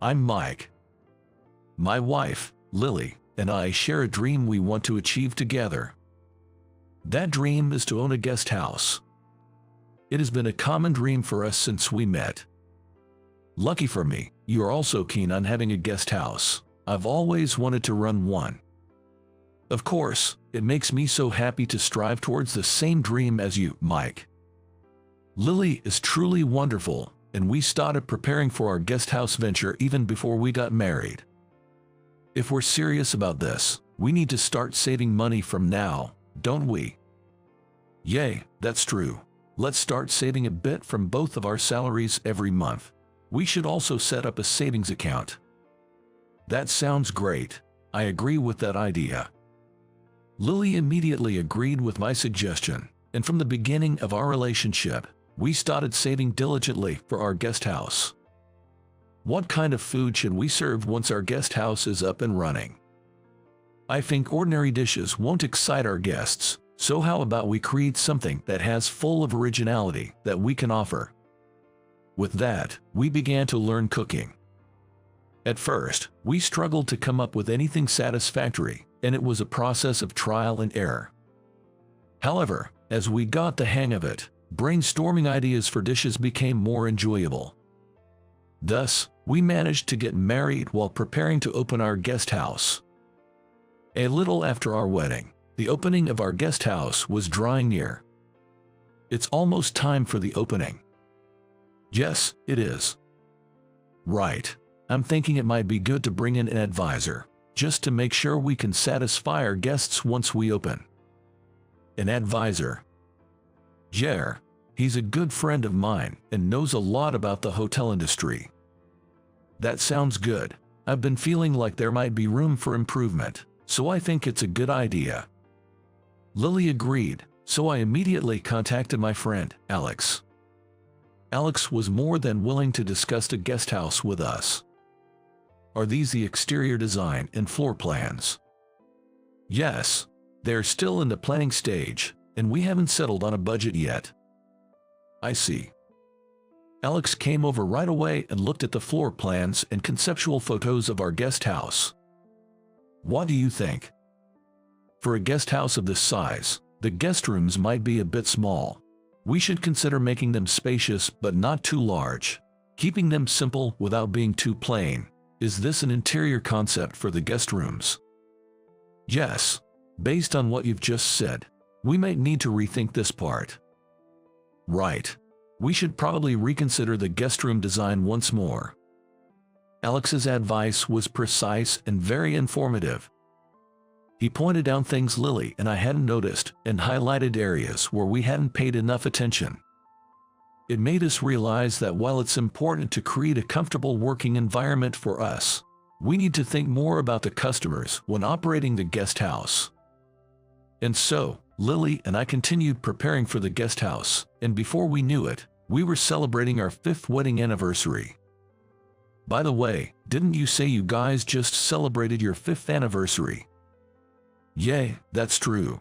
I'm Mike. My wife, Lily, and I share a dream we want to achieve together. That dream is to own a guest house. It has been a common dream for us since we met. Lucky for me, you are also keen on having a guest house. I've always wanted to run one. Of course, it makes me so happy to strive towards the same dream as you, Mike. Lily is truly wonderful, and we started preparing for our guest house venture even before we got married. If we're serious about this, we need to start saving money from now, don't we? Yay, that's true. Let's start saving a bit from both of our salaries every month. We should also set up a savings account. That sounds great. I agree with that idea. Lily immediately agreed with my suggestion, and from the beginning of our relationship, we started saving diligently for our guest house. What kind of food should we serve once our guest house is up and running? I think ordinary dishes won't excite our guests, so how about we create something that has full of originality that we can offer? With that, we began to learn cooking. At first, we struggled to come up with anything satisfactory, and it was a process of trial and error. However, as we got the hang of it, brainstorming ideas for dishes became more enjoyable. Thus, we managed to get married while preparing to open our guest house. A little after our wedding, the opening of our guest house was drawing near. It's almost time for the opening. Yes, it is. Right. I'm thinking it might be good to bring in an advisor, just to make sure we can satisfy our guests once we open. An advisor. Jer, he's a good friend of mine and knows a lot about the hotel industry. That sounds good. I've been feeling like there might be room for improvement, so I think it's a good idea. Lily agreed, so I immediately contacted my friend, Alex. Alex was more than willing to discuss the guest house with us. Are these the exterior design and floor plans? Yes, they're still in the planning stage, and we haven't settled on a budget yet. I see. Alex came over right away and looked at the floor plans and conceptual photos of our guest house. What do you think? For a guest house of this size, the guest rooms might be a bit small. We should consider making them spacious but not too large, keeping them simple without being too plain. Is this an interior concept for the guest rooms? Yes. Based on what you've just said, we might need to rethink this part. Right. We should probably reconsider the guest room design once more. Alex's advice was precise and very informative. He pointed out things Lily and I hadn't noticed and highlighted areas where we hadn't paid enough attention. It made us realize that while it's important to create a comfortable working environment for us, we need to think more about the customers when operating the guest house. And so, Lily and I continued preparing for the guest house, and before we knew it, we were celebrating our 5th wedding anniversary. By the way, didn't you say you guys just celebrated your 5th anniversary? Yay, that's true.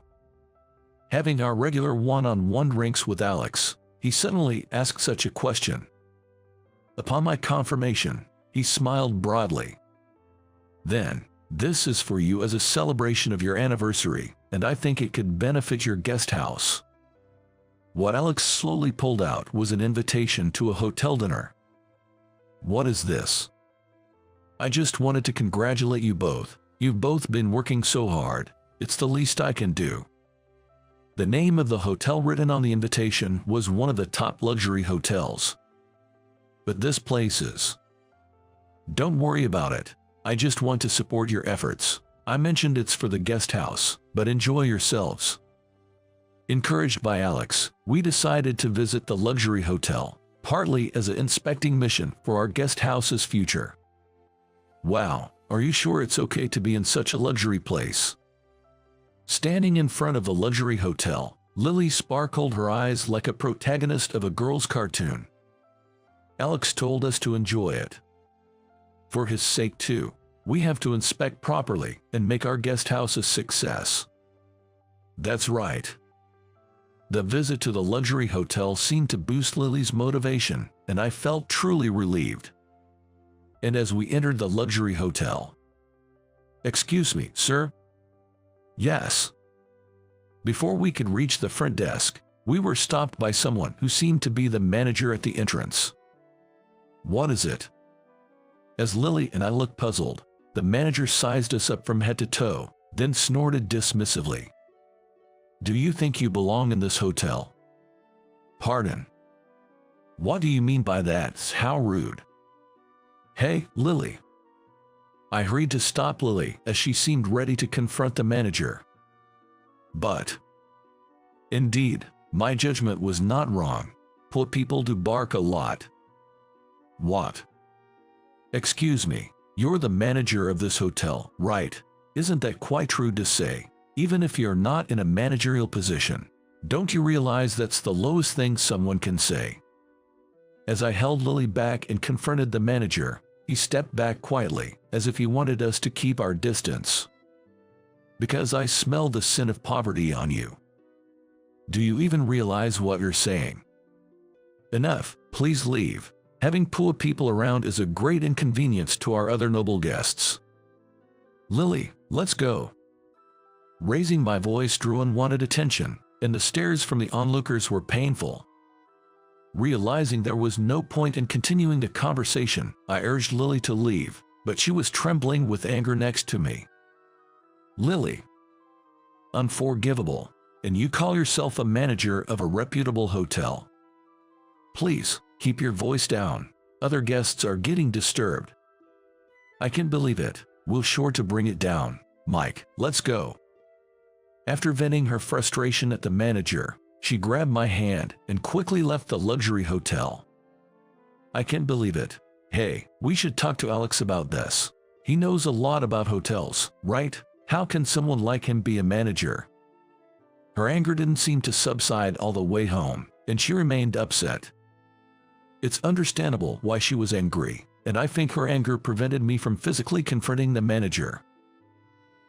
Having our regular one-on-one drinks with Alex, he suddenly asked such a question. Upon my confirmation, he smiled broadly. Then, this is for you as a celebration of your anniversary, and I think it could benefit your guest house. What Alex slowly pulled out was an invitation to a hotel dinner. What is this? I just wanted to congratulate you both. You've both been working so hard. It's the least I can do. The name of the hotel written on the invitation was one of the top luxury hotels. But this place is. Don't worry about it. I just want to support your efforts. I mentioned it's for the guest house, but enjoy yourselves. Encouraged by Alex, we decided to visit the luxury hotel, partly as an inspecting mission for our guest house's future. Wow, are you sure it's okay to be in such a luxury place? Standing in front of the luxury hotel, Lily sparkled her eyes like a protagonist of a girl's cartoon. Alex told us to enjoy it. For his sake too, we have to inspect properly and make our guest house a success. That's right. The visit to the luxury hotel seemed to boost Lily's motivation, and I felt truly relieved. and as we entered the luxury hotel. "Excuse me, sir?" "Yes." Before we could reach the front desk, we were stopped by someone who seemed to be the manager at the entrance. "What is it?" As Lily and I looked puzzled, the manager sized us up from head to toe, then snorted dismissively. "Do you think you belong in this hotel?" "Pardon? What do you mean by that? How rude." "Hey, Lily." I hurried to stop Lily as she seemed ready to confront the manager. But indeed, my judgment was not wrong. Poor people do bark a lot. "What? Excuse me, you're the manager of this hotel, right? Isn't that quite rude to say, even if you're not in a managerial position? Don't you realize that's the lowest thing someone can say?" As I held Lily back and confronted the manager, he stepped back quietly, as if he wanted us to keep our distance. "Because I smell the sin of poverty on you. Do you even realize what you're saying?" "Enough, please leave. Having poor people around is a great inconvenience to our other noble guests. Lily, let's go." Raising my voice drew unwanted attention, and the stares from the onlookers were painful. Realizing there was no point in continuing the conversation, I urged Lily to leave, but she was trembling with anger next to me. "Lily, unforgivable, and you call yourself a manager of a reputable hotel. Please, keep your voice down. Other guests are getting disturbed." "I can't believe it. We'll sure to bring it down. Mike, let's go." After venting her frustration at the manager, she grabbed my hand and quickly left the luxury hotel. "I can't believe it. Hey, we should talk to Alex about this. He knows a lot about hotels, right? How can someone like him be a manager?" Her anger didn't seem to subside all the way home, and she remained upset. It's understandable why she was angry, and I think her anger prevented me from physically confronting the manager.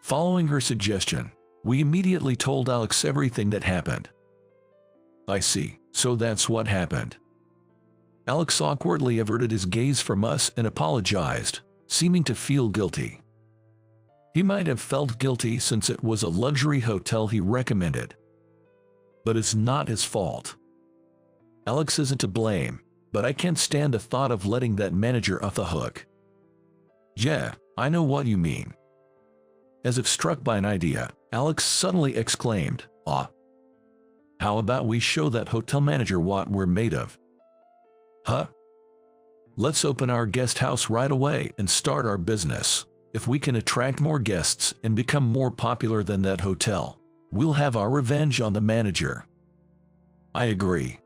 Following her suggestion, we immediately told Alex everything that happened. "I see, so that's what happened." Alex awkwardly averted his gaze from us and apologized, seeming to feel guilty. He might have felt guilty since it was a luxury hotel he recommended. But it's not his fault. Alex isn't to blame, but I can't stand the thought of letting that manager off the hook. "Yeah, I know what you mean." As if struck by an idea, Alex suddenly exclaimed, "Ah! How about we show that hotel manager what we're made of?" "Huh? Let's open our guest house right away and start our business. If we can attract more guests and become more popular than that hotel, we'll have our revenge on the manager." "I agree."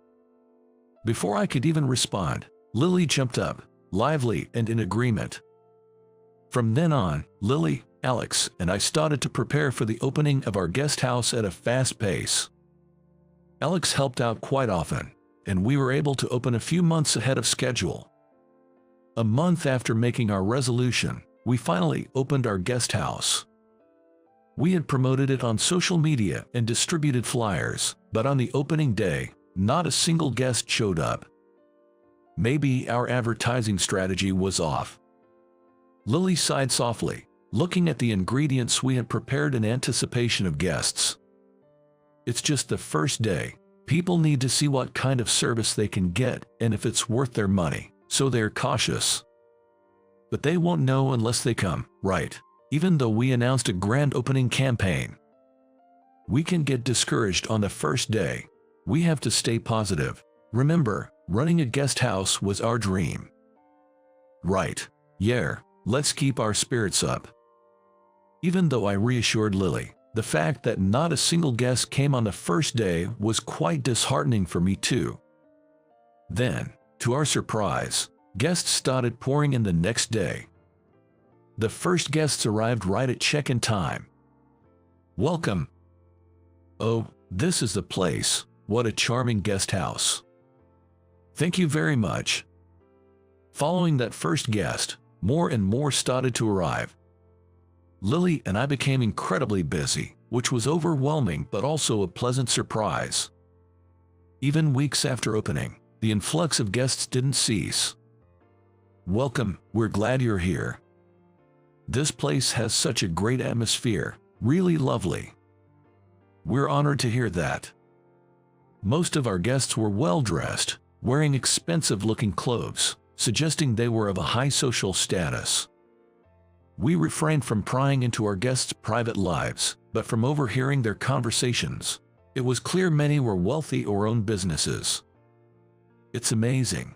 Before I could even respond, Lily jumped up, lively and in agreement. From then on, Lily, Alex, and I started to prepare for the opening of our guest house at a fast pace. Alex helped out quite often, and we were able to open a few months ahead of schedule. A month after making our resolution, we finally opened our guest house. We had promoted it on social media and distributed flyers, but on the opening day, not a single guest showed up. Maybe our advertising strategy was off. Lily sighed softly, looking at the ingredients we had prepared in anticipation of guests. "It's just the first day. People need to see what kind of service they can get and if it's worth their money, so they're cautious. But they won't know unless they come, right? Even though we announced a grand opening campaign. We can get discouraged on the first day. We have to stay positive. Remember, running a guest house was our dream." "Right. Yeah, let's keep our spirits up." Even though I reassured Lily, the fact that not a single guest came on the first day was quite disheartening for me too. Then, to our surprise, guests started pouring in the next day. The first guests arrived right at check-in time. "Welcome." "Oh, this is the place. What a charming guest house." "Thank you very much." Following that first guest, more and more started to arrive. Lily and I became incredibly busy, which was overwhelming but also a pleasant surprise. Even weeks after opening, the influx of guests didn't cease. Welcome, we're glad you're here. This place has such a great atmosphere, really lovely. We're honored to hear that. Most of our guests were well-dressed, wearing expensive-looking clothes, suggesting they were of a high social status. We refrained from prying into our guests' private lives, but from overhearing their conversations, it was clear many were wealthy or owned businesses. It's amazing.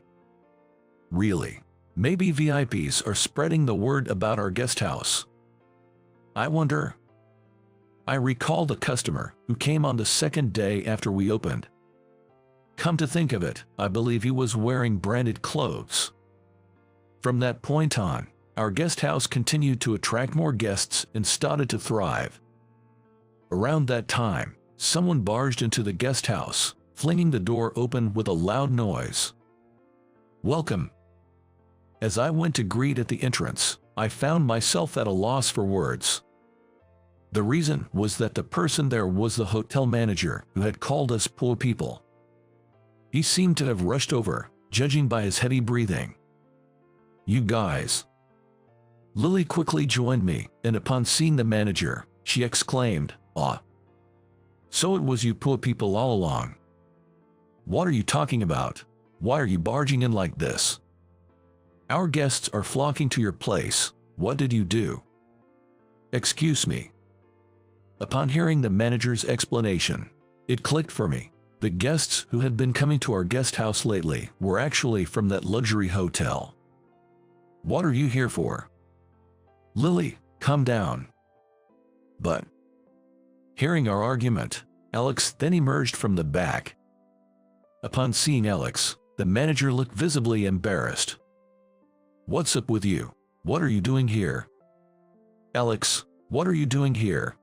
Really. Maybe VIPs are spreading the word about our guest house. I wonder. I recalled a customer who came on the second day after we opened. Come to think of it, I believe he was wearing branded clothes. From that point on, our guest house continued to attract more guests and started to thrive. Around that time, someone barged into the guest house, flinging the door open with a loud noise. Welcome. As I went to greet at the entrance, I found myself at a loss for words. The reason was that the person there was the hotel manager who had called us poor people. He seemed to have rushed over, judging by his heavy breathing. You guys. Lily quickly joined me, and upon seeing the manager, she exclaimed, "Ah. So it was you poor people all along. What are you talking about? Why are you barging in like this? Our guests are flocking to your place. What did you do?" Excuse me. Upon hearing the manager's explanation, it clicked for me. The guests who had been coming to our guest house lately were actually from that luxury hotel. What are you here for? Lily, calm down. But, hearing our argument, Alex then emerged from the back. Upon seeing Alex, the manager looked visibly embarrassed. What's up with you? What are you doing here? Alex, what are you doing here?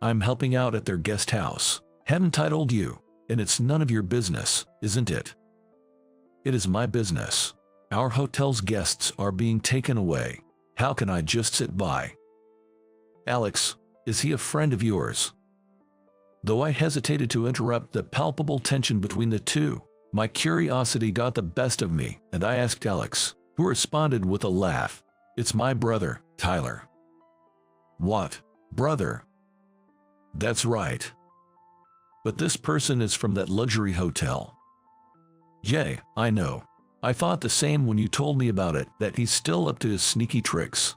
I'm helping out at their guest house. Haven't I told you? And it's none of your business, isn't it? It is my business. Our hotel's guests are being taken away. How can I just sit by? Alex, is he a friend of yours? Though I hesitated to interrupt the palpable tension between the two, my curiosity got the best of me, and I asked Alex, who responded with a laugh, "It's my brother, Tyler." What? Brother? That's right. But this person is from that luxury hotel. Yay, I know. I thought the same when you told me about it, that he's still up to his sneaky tricks.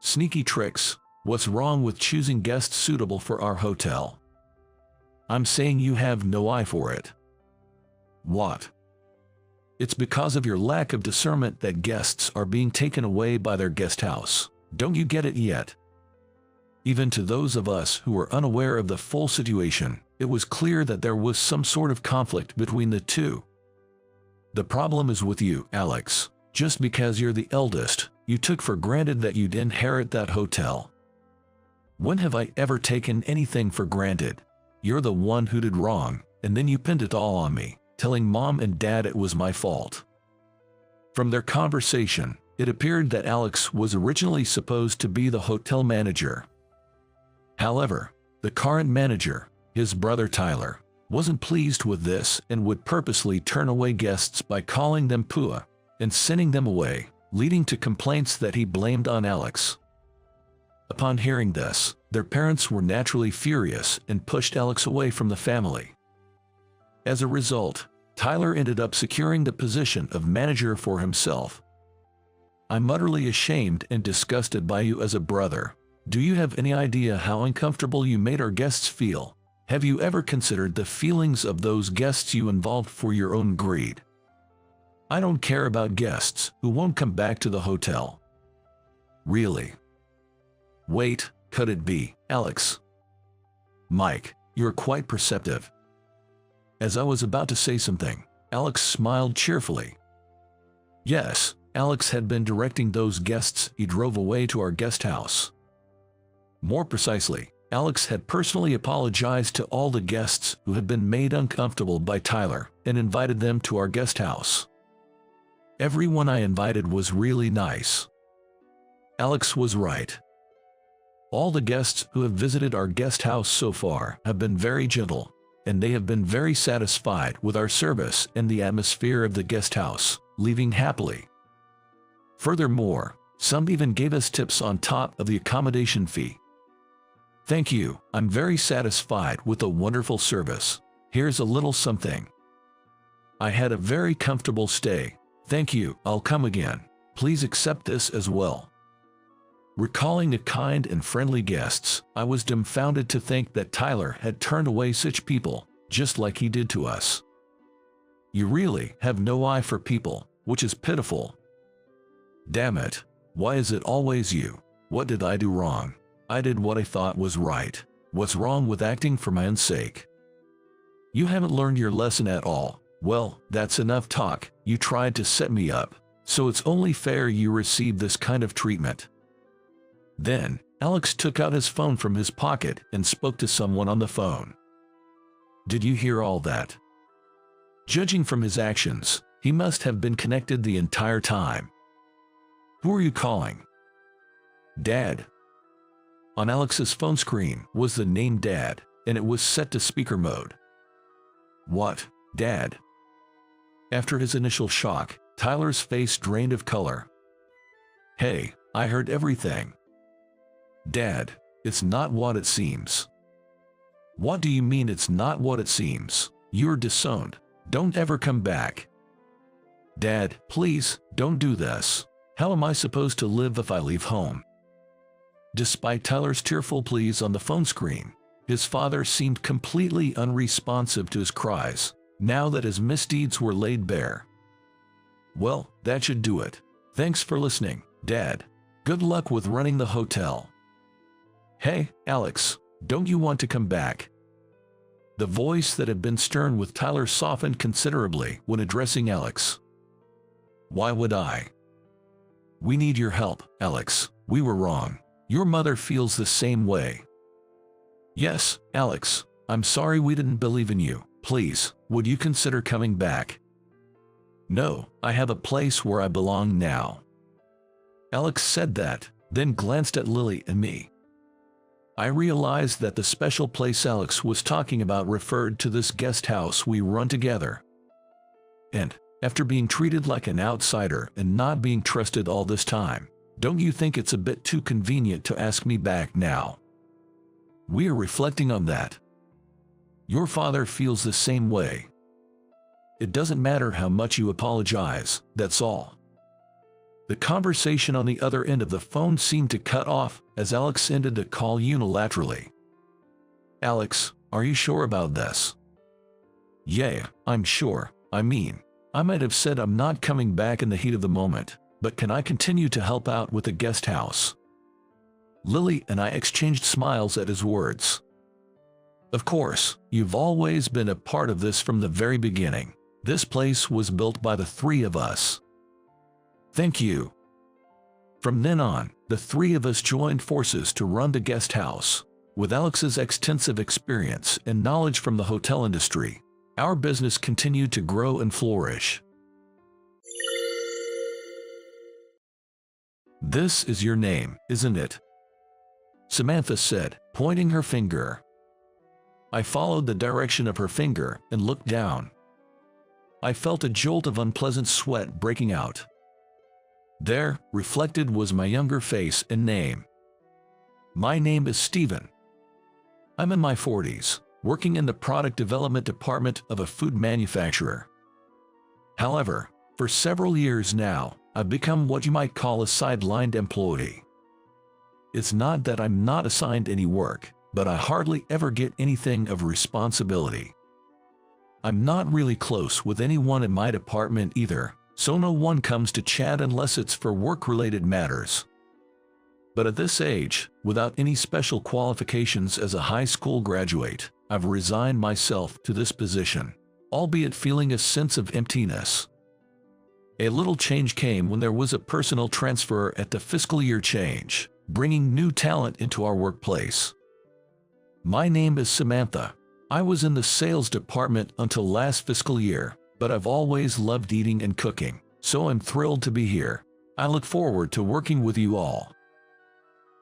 Sneaky tricks? What's wrong with choosing guests suitable for our hotel? I'm saying you have no eye for it. What? It's because of your lack of discernment that guests are being taken away by their guest house. Don't you get it yet? Even to those of us who were unaware of the full situation, it was clear that there was some sort of conflict between the two. The problem is with you, Alex. Just because you're the eldest, you took for granted that you'd inherit that hotel. When have I ever taken anything for granted? You're the one who did wrong, and then you pinned it all on me, telling Mom and Dad it was my fault. From their conversation, it appeared that Alex was originally supposed to be the hotel manager. However, the current manager, his brother Tyler, wasn't pleased with this and would purposely turn away guests by calling them poor and sending them away, leading to complaints that he blamed on Alex. Upon hearing this, their parents were naturally furious and pushed Alex away from the family. As a result, Tyler ended up securing the position of manager for himself. I'm utterly ashamed and disgusted by you as a brother. Do you have any idea how uncomfortable you made our guests feel? Have you ever considered the feelings of those guests you involved for your own greed? I don't care about guests who won't come back to the hotel. Really? Wait, could it be, Alex? Mike, you're quite perceptive. As I was about to say something, Alex smiled cheerfully. Yes, Alex had been directing those guests he drove away to our guest house. More precisely, Alex had personally apologized to all the guests who had been made uncomfortable by Tyler and invited them to our guest house. Everyone I invited was really nice. Alex was right. All the guests who have visited our guest house so far have been very gentle, and they have been very satisfied with our service and the atmosphere of the guest house, leaving happily. Furthermore, some even gave us tips on top of the accommodation fee. Thank you, I'm very satisfied with the wonderful service. Here's a little something. I had a very comfortable stay. Thank you, I'll come again. Please accept this as well. Recalling the kind and friendly guests, I was dumbfounded to think that Tyler had turned away such people, just like he did to us. You really have no eye for people, which is pitiful. Damn it, why is it always you? What did I do wrong? I did what I thought was right. What's wrong with acting for my own sake? You haven't learned your lesson at all. Well, that's enough talk. You tried to set me up, so it's only fair you receive this kind of treatment. Then, Alex took out his phone from his pocket and spoke to someone on the phone. Did you hear all that? Judging from his actions, he must have been connected the entire time. Who are you calling? Dad. On Alex's phone screen was the name Dad, and it was set to speaker mode. What, Dad? After his initial shock, Tyler's face drained of color. Hey, I heard everything. Dad, it's not what it seems. What do you mean it's not what it seems? You're disowned. Don't ever come back. Dad, please, don't do this. How am I supposed to live if I leave home? Despite Tyler's tearful pleas on the phone screen, his father seemed completely unresponsive to his cries, now that his misdeeds were laid bare. Well, that should do it. Thanks for listening, Dad. Good luck with running the hotel. Hey, Alex, don't you want to come back? The voice that had been stern with Tyler softened considerably when addressing Alex. Why would I? We need your help, Alex. We were wrong. Your mother feels the same way. Yes, Alex, I'm sorry we didn't believe in you. Please, would you consider coming back? No, I have a place where I belong now. Alex said that, then glanced at Lily and me. I realized that the special place Alex was talking about referred to this guest house we run together. And, after being treated like an outsider and not being trusted all this time, don't you think it's a bit too convenient to ask me back now? We are reflecting on that. Your father feels the same way. It doesn't matter how much you apologize, that's all. The conversation on the other end of the phone seemed to cut off as Alex ended the call unilaterally. Alex, are you sure about this? Yeah, I'm sure. I mean, I might have said I'm not coming back in the heat of the moment, but can I continue to help out with the guest house? Lily and I exchanged smiles at his words. Of course, you've always been a part of this from the very beginning. This place was built by the three of us. Thank you. From then on, the three of us joined forces to run the guest house. With Alex's extensive experience and knowledge from the hotel industry, our business continued to grow and flourish. This is your name, isn't it? Samantha said, pointing her finger. I followed the direction of her finger and looked down. I felt a jolt of unpleasant sweat breaking out. There, reflected, was my younger face and name. My name is Stephen. I'm in my 40s, working in the product development department of a food manufacturer. However, for several years now, I've become what you might call a sidelined employee. It's not that I'm not assigned any work, but I hardly ever get anything of responsibility. I'm not really close with anyone in my department either, so no one comes to chat unless it's for work-related matters. But at this age, without any special qualifications as a high school graduate, I've resigned myself to this position, albeit feeling a sense of emptiness. A little change came when there was a personnel transfer at the fiscal year change, bringing new talent into our workplace. My name is Samantha. I was in the sales department until last fiscal year, but I've always loved eating and cooking, so I'm thrilled to be here. I look forward to working with you all.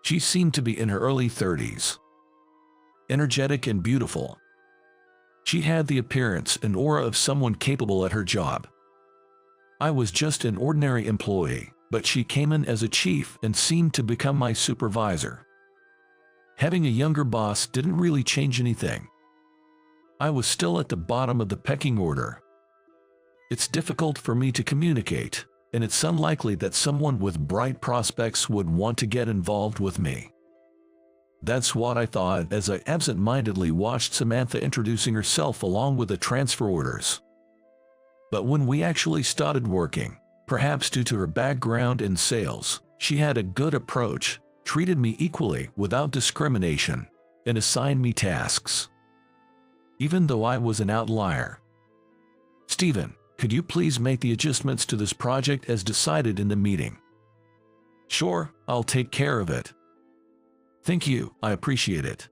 She seemed to be in her early 30s. Energetic and beautiful. She had the appearance and aura of someone capable at her job. I was just an ordinary employee, but she came in as a chief and seemed to become my supervisor. Having a younger boss didn't really change anything. I was still at the bottom of the pecking order. It's difficult for me to communicate, and it's unlikely that someone with bright prospects would want to get involved with me. That's what I thought as I absent-mindedly watched Samantha introducing herself along with the transfer orders. But when we actually started working, perhaps due to her background in sales, she had a good approach, treated me equally without discrimination, and assigned me tasks. Even though I was an outlier. "Stephen, could you please make the adjustments to this project as decided in the meeting?" "Sure, I'll take care of it." "Thank you, I appreciate it."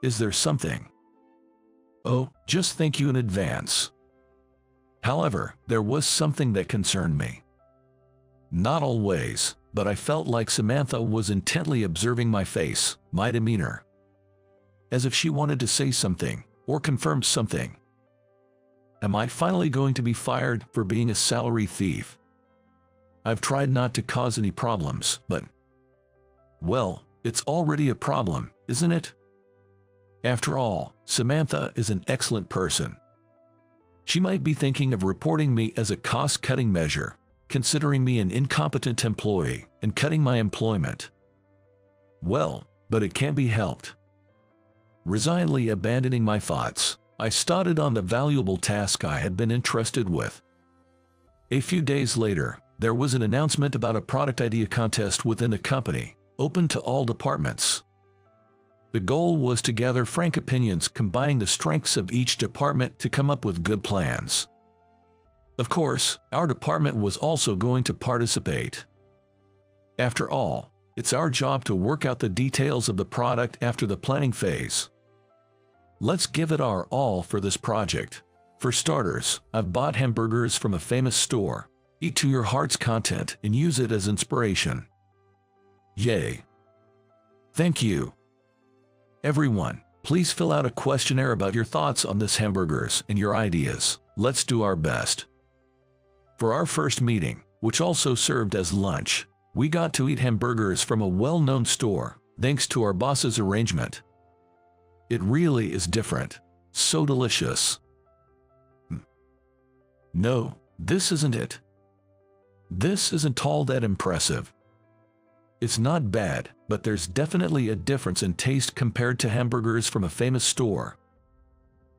"Is there something?" "Oh, just thank you in advance." However, there was something that concerned me. Not always, but I felt like Samantha was intently observing my face, my demeanor. As if she wanted to say something, or confirm something. Am I finally going to be fired for being a salary thief? I've tried not to cause any problems, but... well, it's already a problem, isn't it? After all, Samantha is an excellent person. She might be thinking of reporting me as a cost-cutting measure, considering me an incompetent employee, and cutting my employment. Well, but it can't be helped. Resignedly abandoning my thoughts, I started on the valuable task I had been entrusted with. A few days later, there was an announcement about a product idea contest within the company, open to all departments. The goal was to gather frank opinions combining the strengths of each department to come up with good plans. Of course, our department was also going to participate. After all, it's our job to work out the details of the product after the planning phase. Let's give it our all for this project. For starters, I've bought hamburgers from a famous store. Eat to your heart's content and use it as inspiration. Yay! Thank you. Everyone, please fill out a questionnaire about your thoughts on this hamburgers and your ideas. Let's do our best. For our first meeting, which also served as lunch, we got to eat hamburgers from a well-known store, thanks to our boss's arrangement. It really is different. So delicious. No, this isn't it. This isn't all that impressive. It's not bad, but there's definitely a difference in taste compared to hamburgers from a famous store.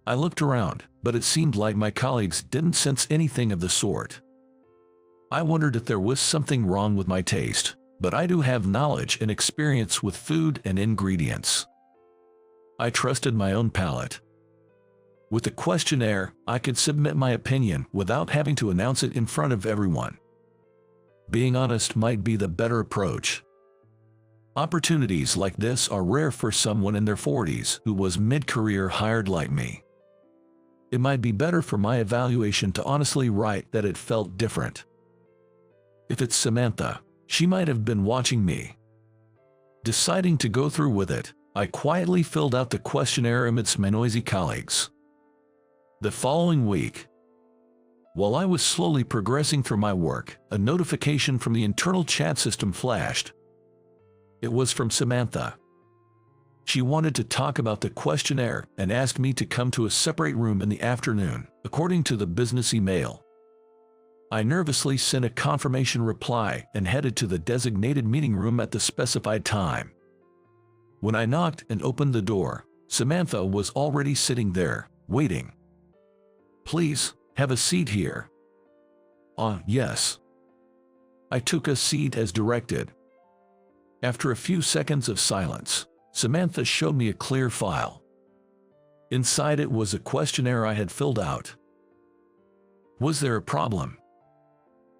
I looked around, but it seemed like my colleagues didn't sense anything of the sort. I wondered if there was something wrong with my taste, but I do have knowledge and experience with food and ingredients. I trusted my own palate. With the questionnaire, I could submit my opinion without having to announce it in front of everyone. Being honest might be the better approach. Opportunities like this are rare for someone in their 40s who was mid-career hired like me. It might be better for my evaluation to honestly write that it felt different. If it's Samantha, she might have been watching me. Deciding to go through with it, I quietly filled out the questionnaire amidst my noisy colleagues. The following week, while I was slowly progressing through my work, a notification from the internal chat system flashed. It was from Samantha. She wanted to talk about the questionnaire and asked me to come to a separate room in the afternoon, according to the business email. I nervously sent a confirmation reply and headed to the designated meeting room at the specified time. When I knocked and opened the door, Samantha was already sitting there, waiting. "Please, have a seat here." Yes. I took a seat as directed. After a few seconds of silence, Samantha showed me a clear file. Inside it was a questionnaire I had filled out. Was there a problem?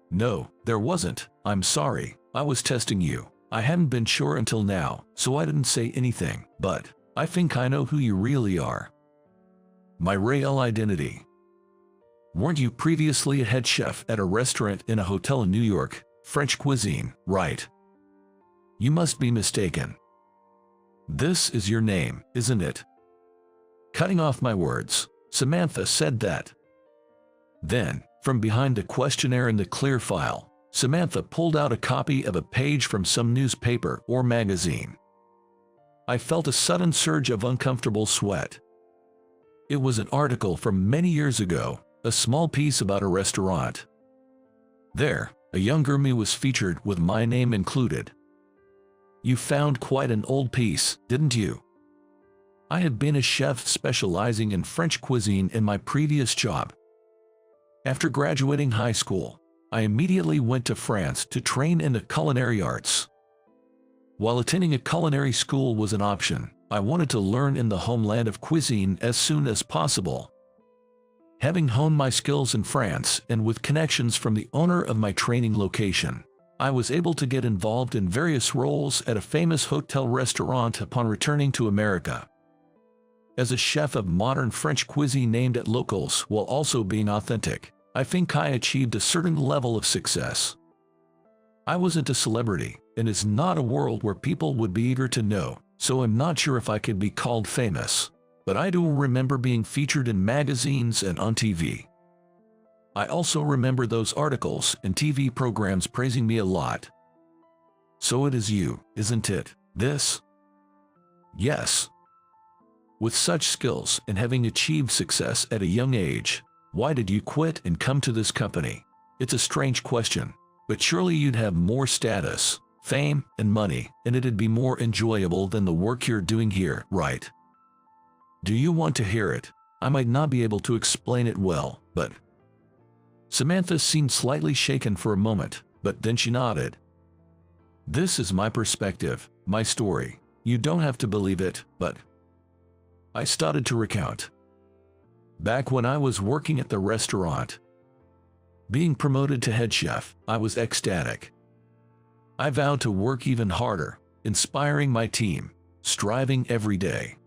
No, there wasn't. I'm sorry, I was testing you. I hadn't been sure until now, so I didn't say anything, but I think I know who you really are. My real identity. Weren't you previously a head chef at a restaurant in a hotel in New York, French cuisine, right? You must be mistaken. This is your name, isn't it? Cutting off my words, Samantha said that. Then, from behind the questionnaire in the clear file, Samantha pulled out a copy of a page from some newspaper or magazine. I felt a sudden surge of uncomfortable sweat. It was an article from many years ago, a small piece about a restaurant. There, a younger me was featured with my name included. You found quite an old piece, didn't you? I had been a chef specializing in French cuisine in my previous job. After graduating high school, I immediately went to France to train in the culinary arts. While attending a culinary school was an option, I wanted to learn in the homeland of cuisine as soon as possible. Having honed my skills in France and with connections from the owner of my training location, I was able to get involved in various roles at a famous hotel restaurant upon returning to America. As a chef of modern French cuisine aimed at locals while also being authentic, I think I achieved a certain level of success. I wasn't a celebrity, and it's not a world where people would be eager to know, so I'm not sure if I could be called famous, but I do remember being featured in magazines and on TV. I also remember those articles and TV programs praising me a lot. So it is you, isn't it? This? Yes. With such skills and having achieved success at a young age, why did you quit and come to this company? It's a strange question, but surely you'd have more status, fame, and money, and it'd be more enjoyable than the work you're doing here, right? Do you want to hear it? I might not be able to explain it well, but... Samantha seemed slightly shaken for a moment, but then she nodded. This is my perspective, my story. You don't have to believe it, but... I started to recount. Back when I was working at the restaurant, being promoted to head chef, I was ecstatic. I vowed to work even harder, inspiring my team, striving every day.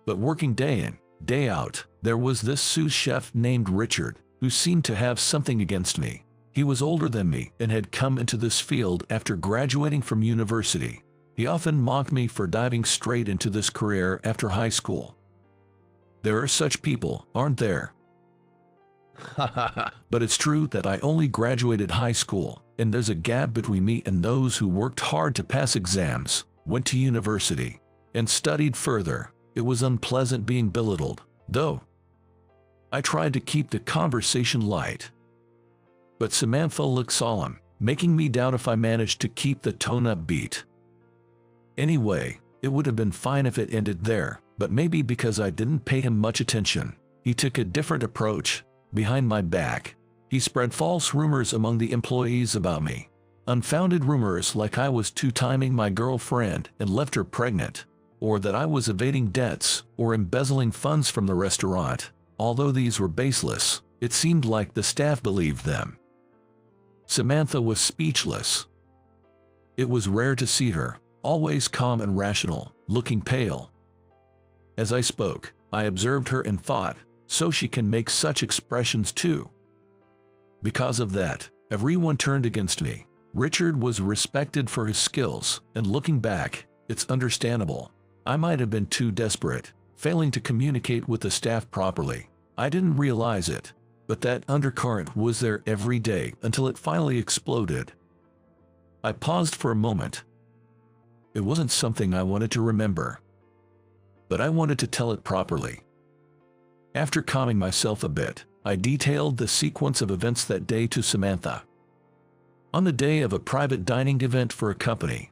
But working day in, day out, there was this sous chef named Richard, who seemed to have something against me. He was older than me and had come into this field after graduating from university. He often mocked me for diving straight into this career after high school. There are such people, aren't there? But it's true that I only graduated high school, and there's a gap between me and those who worked hard to pass exams, went to university, and studied further. It was unpleasant being belittled, though. I tried to keep the conversation light. But Samantha looked solemn, making me doubt if I managed to keep the tone upbeat. Anyway, it would have been fine if it ended there, but maybe because I didn't pay him much attention, he took a different approach. Behind my back, he spread false rumors among the employees about me. Unfounded rumors like I was two-timing my girlfriend and left her pregnant, or that I was evading debts or embezzling funds from the restaurant. Although these were baseless, it seemed like the staff believed them. Samantha was speechless. It was rare to see her, always calm and rational, looking pale. As I spoke, I observed her and thought, so she can make such expressions too. Because of that, everyone turned against me. Richard was respected for his skills, and looking back, it's understandable. I might have been too desperate, failing to communicate with the staff properly. I didn't realize it, but that undercurrent was there every day until it finally exploded. I paused for a moment. It wasn't something I wanted to remember, but I wanted to tell it properly. After calming myself a bit, I detailed the sequence of events that day to Samantha. On the day of a private dining event for a company.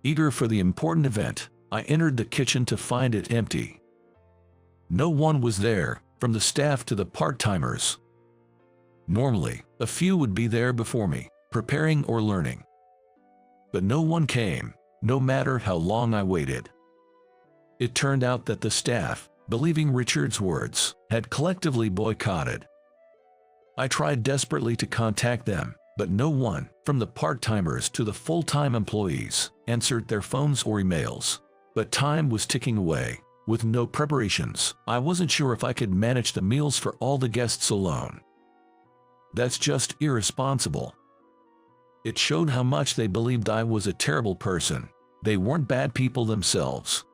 Eager for the important event, I entered the kitchen to find it empty. No one was there, from the staff to the part-timers. Normally, a few would be there before me, preparing or learning. But no one came, no matter how long I waited. It turned out that the staff, believing Richard's words, had collectively boycotted. I tried desperately to contact them, but no one, from the part-timers to the full-time employees, answered their phones or emails. But time was ticking away. With no preparations, I wasn't sure if I could manage the meals for all the guests alone. That's just irresponsible. It showed how much they believed I was a terrible person. They weren't bad people themselves.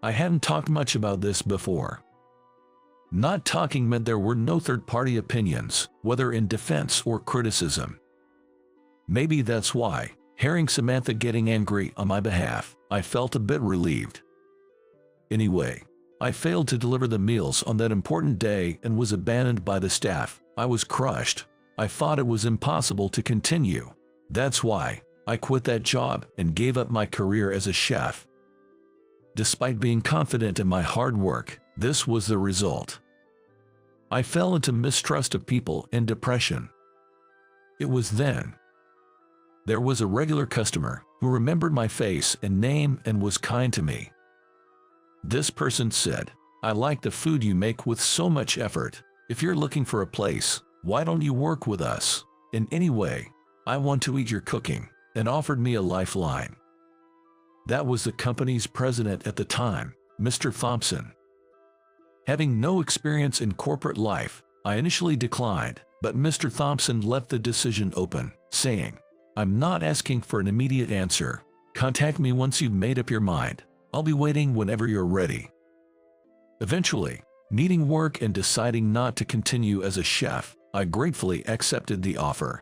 I hadn't talked much about this before. Not talking meant there were no third-party opinions, whether in defense or criticism. Maybe that's why, hearing Samantha getting angry on my behalf, I felt a bit relieved. Anyway, I failed to deliver the meals on that important day and was abandoned by the staff. I was crushed. I thought it was impossible to continue. That's why I quit that job and gave up my career as a chef. Despite being confident in my hard work, this was the result. I fell into mistrust of people and depression. It was then. There was a regular customer who remembered my face and name and was kind to me. This person said, "I like the food you make with so much effort. If you're looking for a place, why don't you work with us? In any way, I want to eat your cooking," and offered me a lifeline. That was the company's president at the time, Mr. Thompson. Having no experience in corporate life, I initially declined, but Mr. Thompson left the decision open, saying, "I'm not asking for an immediate answer. Contact me once you've made up your mind. I'll be waiting whenever you're ready." Eventually, needing work and deciding not to continue as a chef, I gratefully accepted the offer.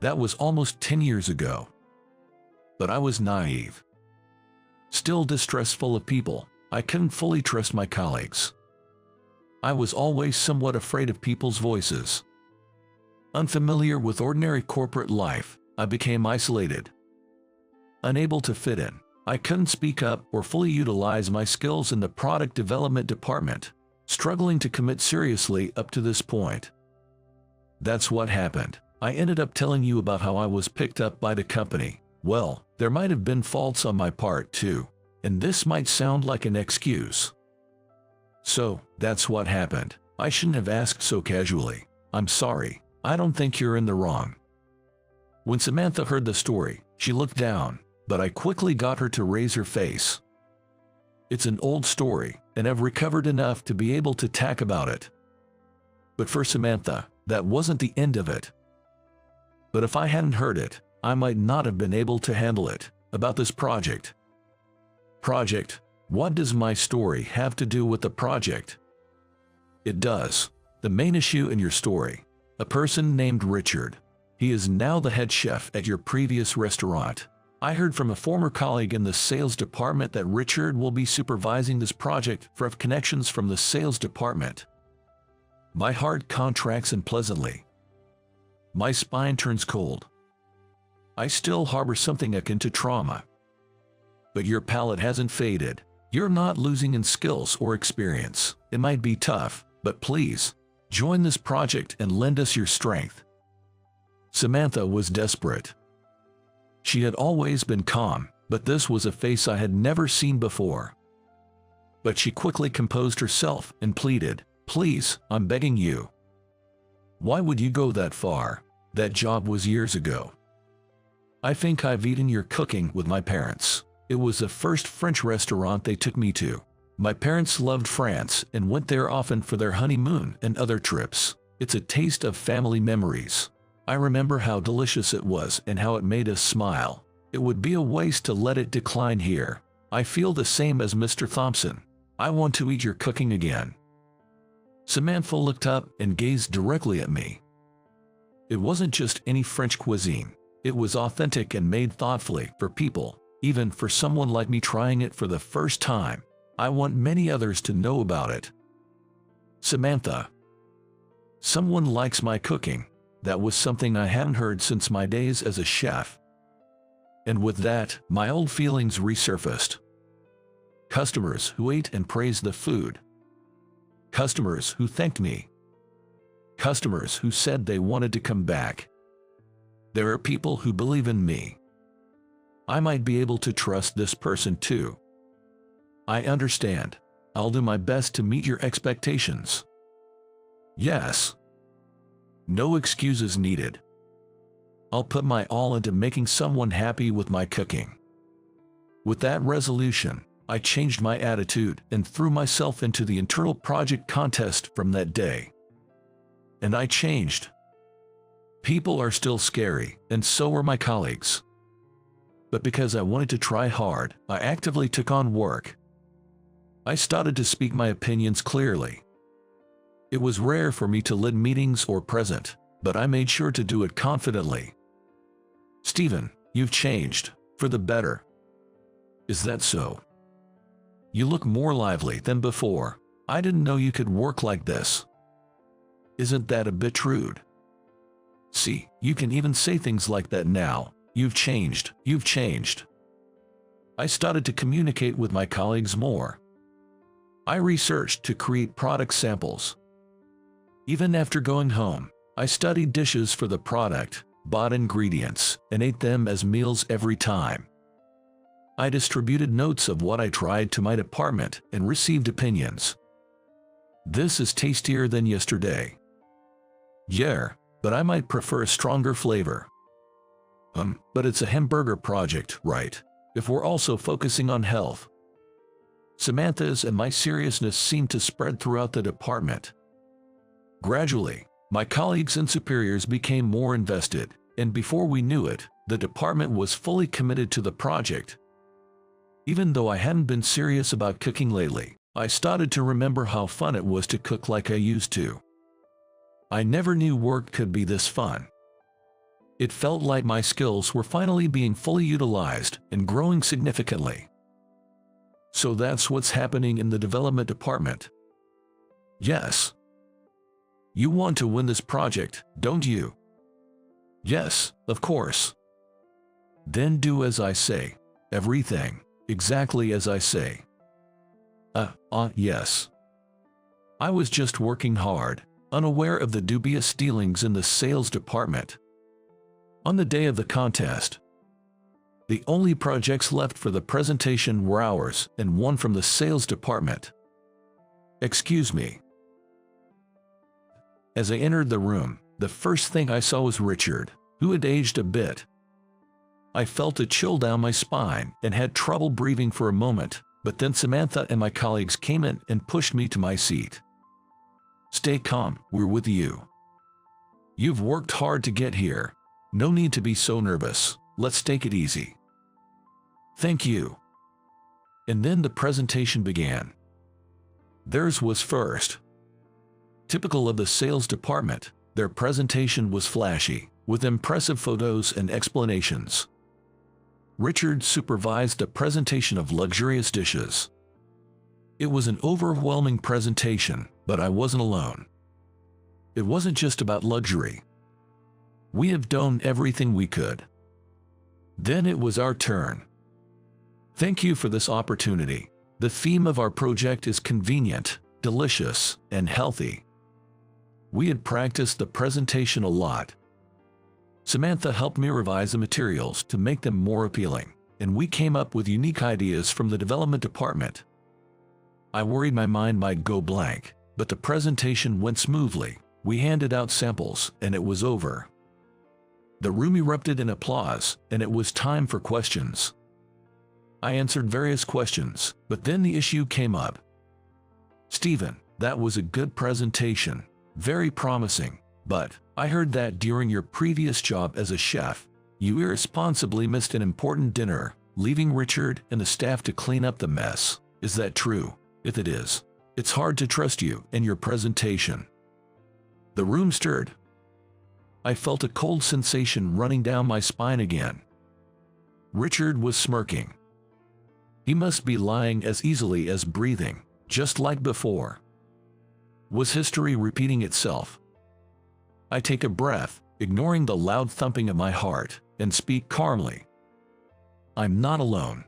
That was almost 10 years ago. But I was naive. Still distrustful of people, I couldn't fully trust my colleagues. I was always somewhat afraid of people's voices. Unfamiliar with ordinary corporate life, I became isolated. Unable to fit in, I couldn't speak up or fully utilize my skills in the product development department, struggling to commit seriously up to this point. That's what happened. I ended up telling you about how I was picked up by the company. Well, there might have been faults on my part too, and this might sound like an excuse. So, that's what happened. I shouldn't have asked so casually. I'm sorry. I don't think you're in the wrong. When Samantha heard the story, she looked down, but I quickly got her to raise her face. It's an old story, and I've recovered enough to be able to talk about it. But for Samantha, that wasn't the end of it. But if I hadn't heard it, I might not have been able to handle it. About this project. Project? What does my story have to do with the project? It does. The main issue in your story. A person named Richard. He is now the head chef at your previous restaurant. I heard from a former colleague in the sales department that Richard will be supervising this project for connections from the sales department. My heart contracts unpleasantly. My spine turns cold. I still harbor something akin to trauma. But your palate hasn't faded. You're not losing in skills or experience. It might be tough, but please, join this project and lend us your strength. Samantha was desperate. She had always been calm, but this was a face I had never seen before. But she quickly composed herself and pleaded, "Please, I'm begging you. Why would you go that far? That job was years ago. I think I've eaten your cooking with my parents. It was the first French restaurant they took me to. My parents loved France and went there often for their honeymoon and other trips. It's a taste of family memories. I remember how delicious it was and how it made us smile. It would be a waste to let it decline here. I feel the same as Mr. Thompson. I want to eat your cooking again." Samantha looked up and gazed directly at me. It wasn't just any French cuisine. It was authentic and made thoughtfully for people, even for someone like me trying it for the first time. I want many others to know about it. Samantha. Someone likes my cooking. That was something I hadn't heard since my days as a chef. And with that, my old feelings resurfaced. Customers who ate and praised the food. Customers who thanked me. Customers who said they wanted to come back. There are people who believe in me. I might be able to trust this person too. I understand. I'll do my best to meet your expectations. Yes. No excuses needed. I'll put my all into making someone happy with my cooking. With that resolution, I changed my attitude and threw myself into the internal project contest from that day. And I changed. People are still scary, and so are my colleagues. But because I wanted to try hard, I actively took on work. I started to speak my opinions clearly. It was rare for me to lead meetings or present, but I made sure to do it confidently. "Stephen, you've changed, for the better." "Is that so? You look more lively than before. I didn't know you could work like this." "Isn't that a bit rude?" "See, you can even say things like that now. You've changed, you've changed." I started to communicate with my colleagues more. I researched to create product samples. Even after going home, I studied dishes for the product, bought ingredients, and ate them as meals every time. I distributed notes of what I tried to my department and received opinions. "This is tastier than yesterday." "Yeah, but I might prefer a stronger flavor." But it's a hamburger project, right? If we're also focusing on health." Samantha's and my seriousness seemed to spread throughout the department. Gradually, my colleagues and superiors became more invested, and before we knew it, the department was fully committed to the project. Even though I hadn't been serious about cooking lately, I started to remember how fun it was to cook like I used to. I never knew work could be this fun. It felt like my skills were finally being fully utilized and growing significantly. So that's what's happening in the development department. Yes. You want to win this project, don't you? Yes, of course. Then do as I say. Everything, exactly as I say. Yes. I was just working hard, unaware of the dubious dealings in the sales department. On the day of the contest, the only projects left for the presentation were ours and one from the sales department. "Excuse me." As I entered the room, the first thing I saw was Richard, who had aged a bit. I felt a chill down my spine and had trouble breathing for a moment, but then Samantha and my colleagues came in and pushed me to my seat. "Stay calm, we're with you. You've worked hard to get here. No need to be so nervous. Let's take it easy." "Thank you." And then the presentation began. Theirs was first. Typical of the sales department, their presentation was flashy, with impressive photos and explanations. Richard supervised a presentation of luxurious dishes. It was an overwhelming presentation, but I wasn't alone. It wasn't just about luxury. We have done everything we could. Then it was our turn. "Thank you for this opportunity. The theme of our project is convenient, delicious, and healthy." We had practiced the presentation a lot. Samantha helped me revise the materials to make them more appealing, and we came up with unique ideas from the development department. I worried my mind might go blank, but the presentation went smoothly. We handed out samples, and it was over. The room erupted in applause, and it was time for questions. I answered various questions, but then the issue came up. "Stephen, that was a good presentation, very promising, but I heard that during your previous job as a chef, you irresponsibly missed an important dinner, leaving Richard and the staff to clean up the mess. Is that true? If it is, it's hard to trust you and your presentation." The room stirred. I felt a cold sensation running down my spine again. Richard was smirking. He must be lying as easily as breathing, just like before. Was history repeating itself? I take a breath, ignoring the loud thumping of my heart, and speak calmly. "I'm not alone.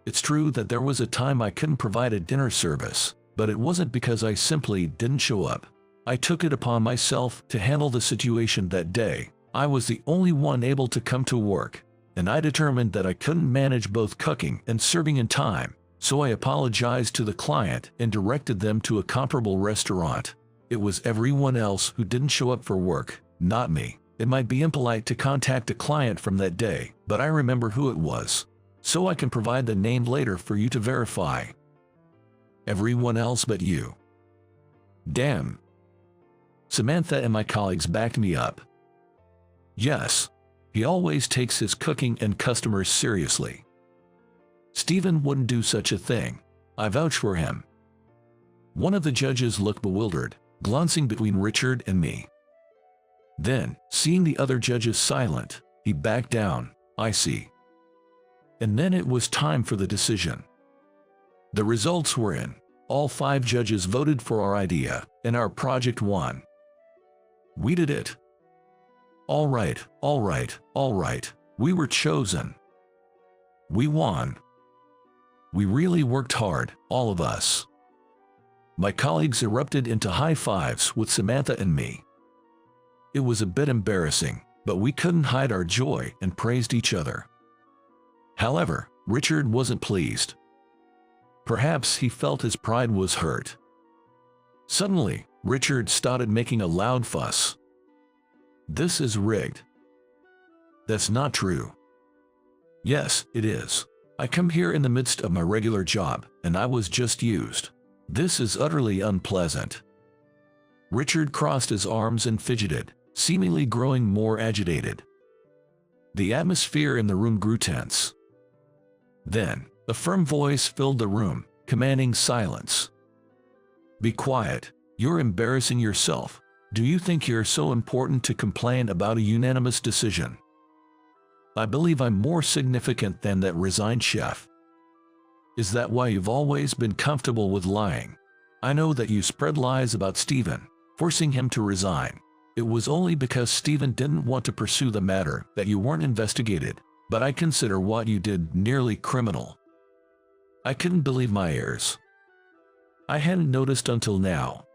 It's true that there was a time I couldn't provide a dinner service, but it wasn't because I simply didn't show up. I took it upon myself to handle the situation that day. I was the only one able to come to work, and I determined that I couldn't manage both cooking and serving in time, so I apologized to the client and directed them to a comparable restaurant. It was everyone else who didn't show up for work, not me. It might be impolite to contact a client from that day, but I remember who it was, so I can provide the name later for you to verify. Everyone else but you." Damn. Samantha and my colleagues backed me up. "Yes, he always takes his cooking and customers seriously. Stephen wouldn't do such a thing. I vouch for him." One of the judges looked bewildered, glancing between Richard and me. Then, seeing the other judges silent, he backed down. I see. And then it was time for the decision. The results were in. All 5 judges voted for our idea, and our project won. We did it. All right, all right, all right. We were chosen. We won. We really worked hard, all of us. My colleagues erupted into high fives with Samantha and me. It was a bit embarrassing, but we couldn't hide our joy and praised each other. However, Richard wasn't pleased. Perhaps he felt his pride was hurt. Suddenly, Richard started making a loud fuss. This is rigged. That's not true. Yes, it is. I come here in the midst of my regular job, and I was just used. This is utterly unpleasant. Richard crossed his arms and fidgeted, seemingly growing more agitated. The atmosphere in the room grew tense. Then, a firm voice filled the room, commanding silence. Be quiet. You're embarrassing yourself. Do you think you're so important to complain about a unanimous decision? I believe I'm more significant than that resigned chef. Is that why you've always been comfortable with lying? I know that you spread lies about Stephen, forcing him to resign. It was only because Stephen didn't want to pursue the matter that you weren't investigated, but I consider what you did nearly criminal. I couldn't believe my ears. I hadn't noticed until now.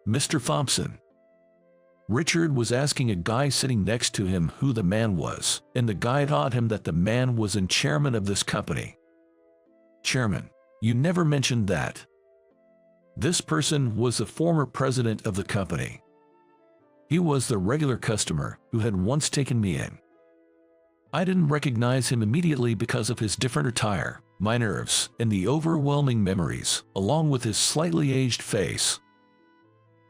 Mr. Thompson. Richard was asking a guy sitting next to him who the man was, and the guy taught him that the man was the chairman of this company. Chairman, you never mentioned that. This person was the former president of the company. He was the regular customer who had once taken me in. I didn't recognize him immediately because of his different attire, my nerves, and the overwhelming memories, along with his slightly aged face.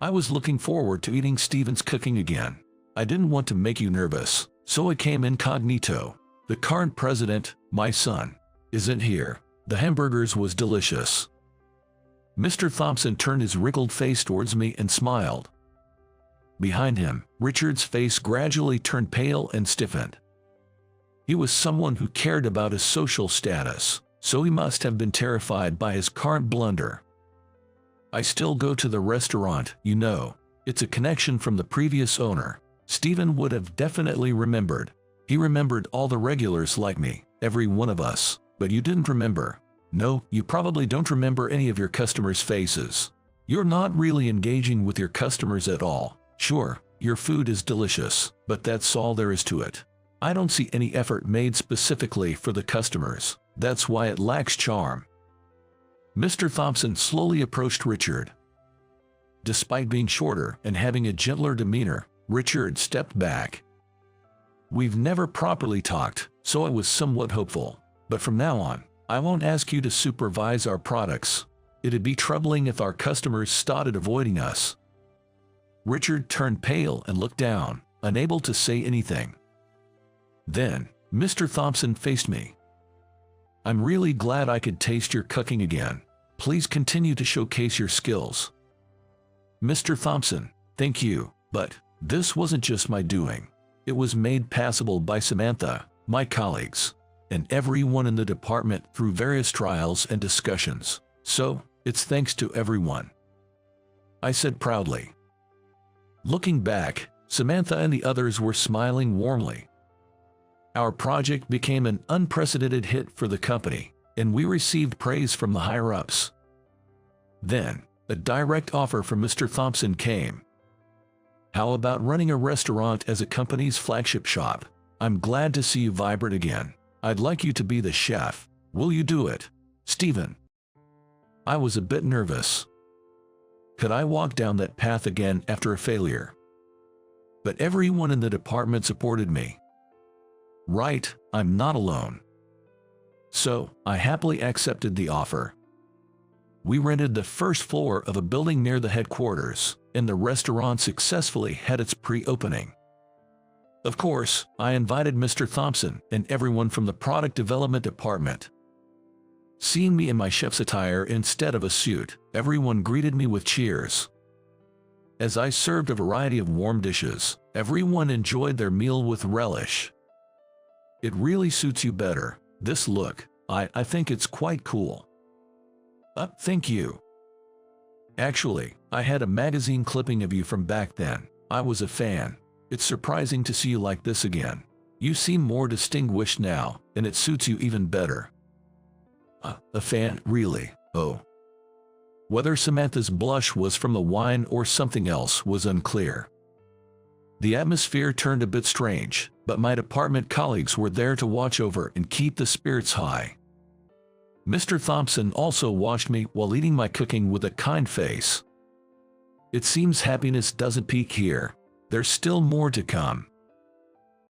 I was looking forward to eating Stephen's cooking again. I didn't want to make you nervous, so I came incognito. The current president, my son, isn't here. The hamburgers was delicious. Mr. Thompson turned his wrinkled face towards me and smiled. Behind him, Richard's face gradually turned pale and stiffened. He was someone who cared about his social status, so he must have been terrified by his current blunder. I still go to the restaurant, you know. It's a connection from the previous owner. Stephen would have definitely remembered. He remembered all the regulars like me, every one of us. But you didn't remember. No, you probably don't remember any of your customers' faces. You're not really engaging with your customers at all. Sure, your food is delicious, but that's all there is to it. I don't see any effort made specifically for the customers. That's why it lacks charm. Mr. Thompson slowly approached Richard. Despite being shorter and having a gentler demeanor, Richard stepped back. We've never properly talked, so I was somewhat hopeful. But from now on, I won't ask you to supervise our products. It'd be troubling if our customers started avoiding us. Richard turned pale and looked down, unable to say anything. Then, Mr. Thompson faced me. I'm really glad I could taste your cooking again. Please continue to showcase your skills. Mr. Thompson, thank you, but this wasn't just my doing. It was made passable by Samantha, my colleagues, and everyone in the department through various trials and discussions. So, it's thanks to everyone. I said proudly. Looking back, Samantha and the others were smiling warmly. Our project became an unprecedented hit for the company, and we received praise from the higher-ups. Then, a direct offer from Mr. Thompson came. How about running a restaurant as a company's flagship shop? I'm glad to see you vibrant again. I'd like you to be the chef. Will you do it, Stephen? I was a bit nervous. Could I walk down that path again after a failure? But everyone in the department supported me. Right, I'm not alone. So, I happily accepted the offer. We rented the first floor of a building near the headquarters, and the restaurant successfully had its pre-opening. Of course, I invited Mr. Thompson and everyone from the product development department. Seeing me in my chef's attire instead of a suit, everyone greeted me with cheers. As I served a variety of warm dishes, everyone enjoyed their meal with relish. It really suits you better, this look. I think it's quite cool. Thank you. Actually, I had a magazine clipping of you from back then. I was a fan. It's surprising to see you like this again. You seem more distinguished now, and it suits you even better. A fan, really? Oh. Whether Samantha's blush was from the wine or something else was unclear. The atmosphere turned a bit strange, but my department colleagues were there to watch over and keep the spirits high. Mr. Thompson also watched me while eating my cooking with a kind face. It seems happiness doesn't peak here. There's still more to come.